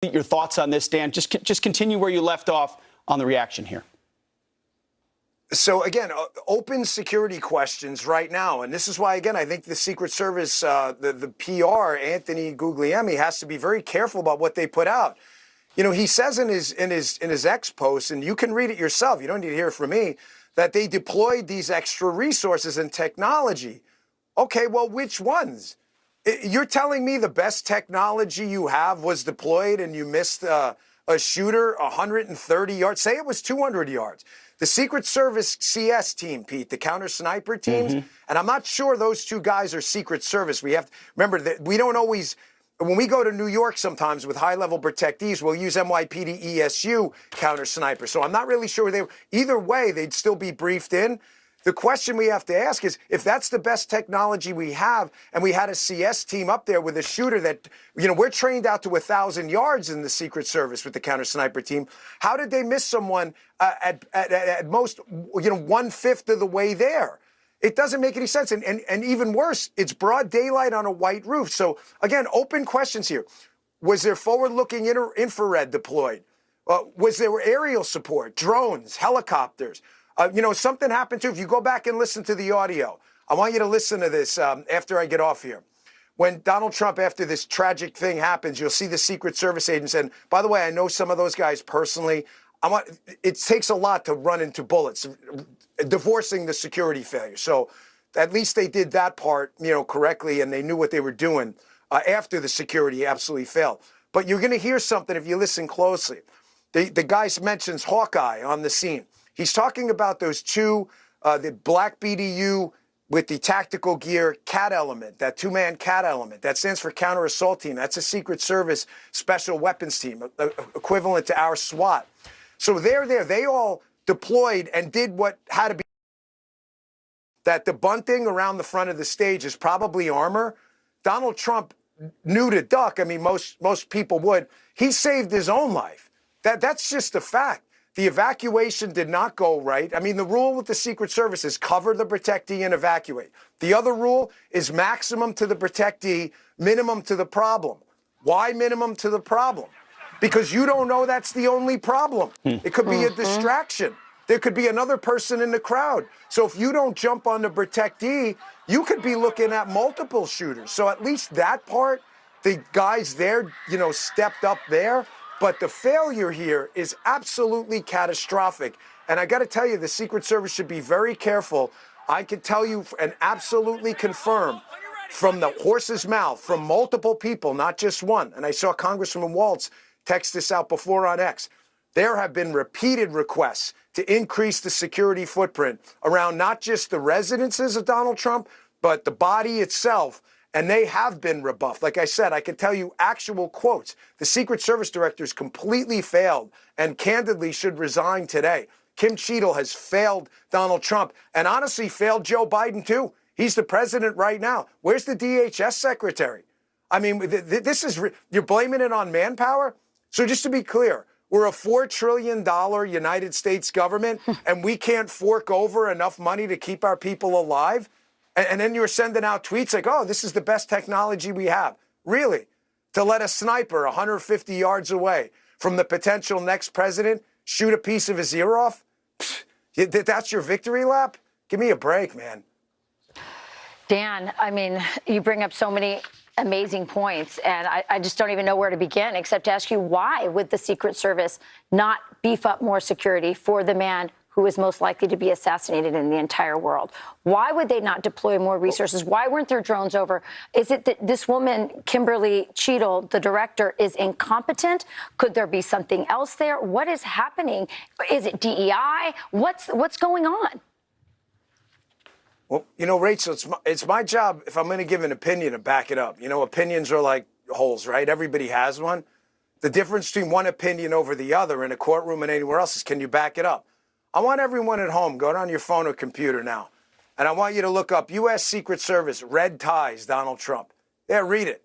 Your thoughts on this, Dan? Just continue where you left off on the reaction here. So, again, open security questions right now. And this is why, again, I think the Secret Service, the PR, Anthony Guglielmi, has to be very careful about what they put out. You know, he says in his X post, and you can read it yourself, you don't need to hear it from me, that they deployed these extra resources and technology. Okay, well, which ones? You're telling me the best technology you have was deployed and you missed a shooter 130 yards? Say it was 200 yards. The Secret Service CS team, Pete, the counter sniper teams, and I'm not sure those two guys are Secret Service. We have to remember that we don't always, when we go to New York sometimes with high-level protectees, we'll use NYPD ESU counter sniper. So I'm not really sure either way, they'd still be briefed in. The question we have to ask is, if that's the best technology we have, and we had a CS team up there with a shooter that, you know, we're trained out to 1,000 yards in the Secret Service with the counter sniper team, how did they miss someone at most, you know, 1/5 of the way there? It doesn't make any sense. And even worse, it's broad daylight on a white roof. So again, open questions here. Was there forward-looking infrared deployed? Was there aerial support, drones, helicopters? You know, something happened too. If you go back and listen to the audio, I want you to listen to this after I get off here. When Donald Trump, after this tragic thing happens, you'll see the Secret Service agents. And by the way, I know some of those guys personally. It takes a lot to run into bullets, divorcing the security failure. So at least they did that part, you know, correctly, and they knew what they were doing after the security absolutely failed. But you're going to hear something if you listen closely. The guy mentions Hawkeye on the scene. He's talking about those two, the black BDU with the tactical gear CAT element, that two-man CAT element. That stands for Counter Assault Team. That's a Secret Service Special Weapons Team, equivalent to our SWAT. So they're there. They all deployed and did what had to be. That the bunting around the front of the stage is probably armor. Donald Trump knew to duck. I mean, most people would. He saved his own life. That's just a fact. The evacuation did not go right. I mean, the rule with the Secret Service is cover the protectee and evacuate. The other rule is maximum to the protectee, minimum to the problem. Why minimum to the problem? Because you don't know that's the only problem. It could be a distraction. There could be another person in the crowd. So if you don't jump on the protectee, you could be looking at multiple shooters. So at least that part, the guys there, you know, stepped up there. But the failure here is absolutely catastrophic. And I got to tell you, the Secret Service should be very careful. I can tell you and absolutely confirm from the horse's mouth, from multiple people, not just one. And I saw Congressman Waltz text this out before on X. There have been repeated requests to increase the security footprint around not just the residences of Donald Trump, but the body itself. And they have been rebuffed. Like I said, I can tell you actual quotes. The Secret Service directors completely failed and candidly should resign today. Kim Cheadle has failed Donald Trump and honestly failed Joe Biden too. He's the president right now. Where's the DHS secretary? I mean, this is, you're blaming it on manpower? So just to be clear, we're a $4 trillion United States government and we can't fork over enough money to keep our people alive? And then you're sending out tweets like, oh, this is the best technology we have. Really? To let a sniper 150 yards away from the potential next president shoot a piece of his ear off? Pfft, that's your victory lap? Give me a break, man. Dan, I mean, you bring up so many amazing points, and I just don't even know where to begin except to ask you, why would the Secret Service not beef up more security for the man who is most likely to be assassinated in the entire world? Why would they not deploy more resources? Why weren't there drones over? Is it that this woman, Kimberly Cheadle, the director, is incompetent? Could there be something else there? What is happening? Is it DEI? What's going on? Well, you know, Rachel, it's my job, if I'm going to give an opinion, to back it up. You know, opinions are like holes, right? Everybody has one. The difference between one opinion over the other in a courtroom and anywhere else is, can you back it up? I want everyone at home, go on your phone or computer now, and I want you to look up U.S. Secret Service, red ties, Donald Trump. Yeah, read it.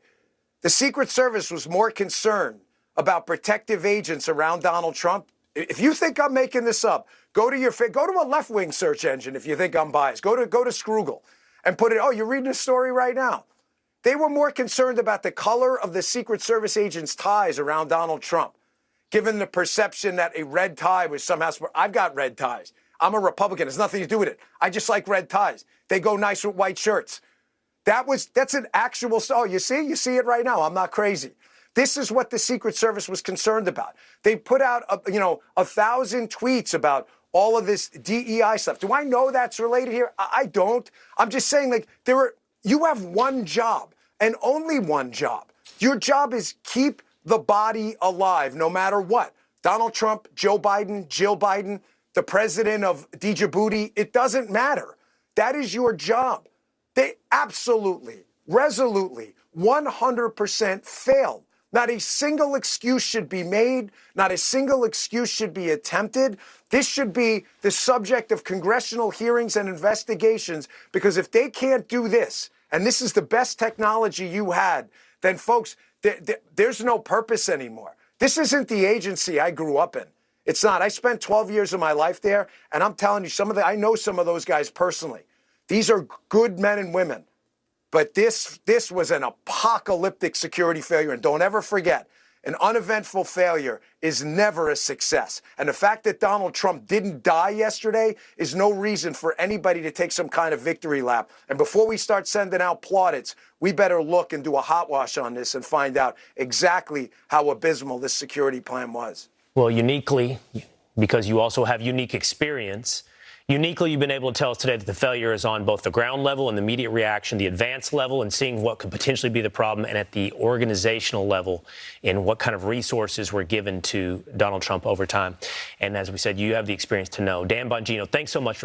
The Secret Service was more concerned about protective agents around Donald Trump. If you think I'm making this up, go to a left-wing search engine if you think I'm biased. Go to Scroogle and put it, oh, you're reading a story right now. They were more concerned about the color of the Secret Service agents' ties around Donald Trump, given the perception that a red tie was somehow. I've got red ties. I'm a Republican. It has nothing to do with it. I just like red ties. They go nice with white shirts. That's an actual. Oh, you see it right now. I'm not crazy. This is what the Secret Service was concerned about. They put out, 1,000 tweets about all of this DEI stuff. Do I know that's related here? I don't. I'm just saying, like, you have one job and only one job. Your job is keep the body alive, no matter what. Donald Trump, Joe Biden, Jill Biden, the president of Djibouti, it doesn't matter. That is your job. They absolutely, resolutely, 100% failed. Not a single excuse should be made. Not a single excuse should be attempted. This should be the subject of congressional hearings and investigations, because if they can't do this, and this is the best technology you had, then folks, there's no purpose anymore. This isn't the agency I grew up in. It's not. I spent 12 years of my life there, and I'm telling you, I know some of those guys personally. These are good men and women. But this was an apocalyptic security failure. And don't ever forget, an uneventful failure is never a success. And the fact that Donald Trump didn't die yesterday is no reason for anybody to take some kind of victory lap. And before we start sending out plaudits, we better look and do a hot wash on this and find out exactly how abysmal this security plan was. Well, uniquely, because you also have unique experience, uniquely, you've been able to tell us today that the failure is on both the ground level and the immediate reaction, the advanced level, and seeing what could potentially be the problem, and at the organizational level in what kind of resources were given to Donald Trump over time. And as we said, you have the experience to know. Dan Bongino, thanks so much for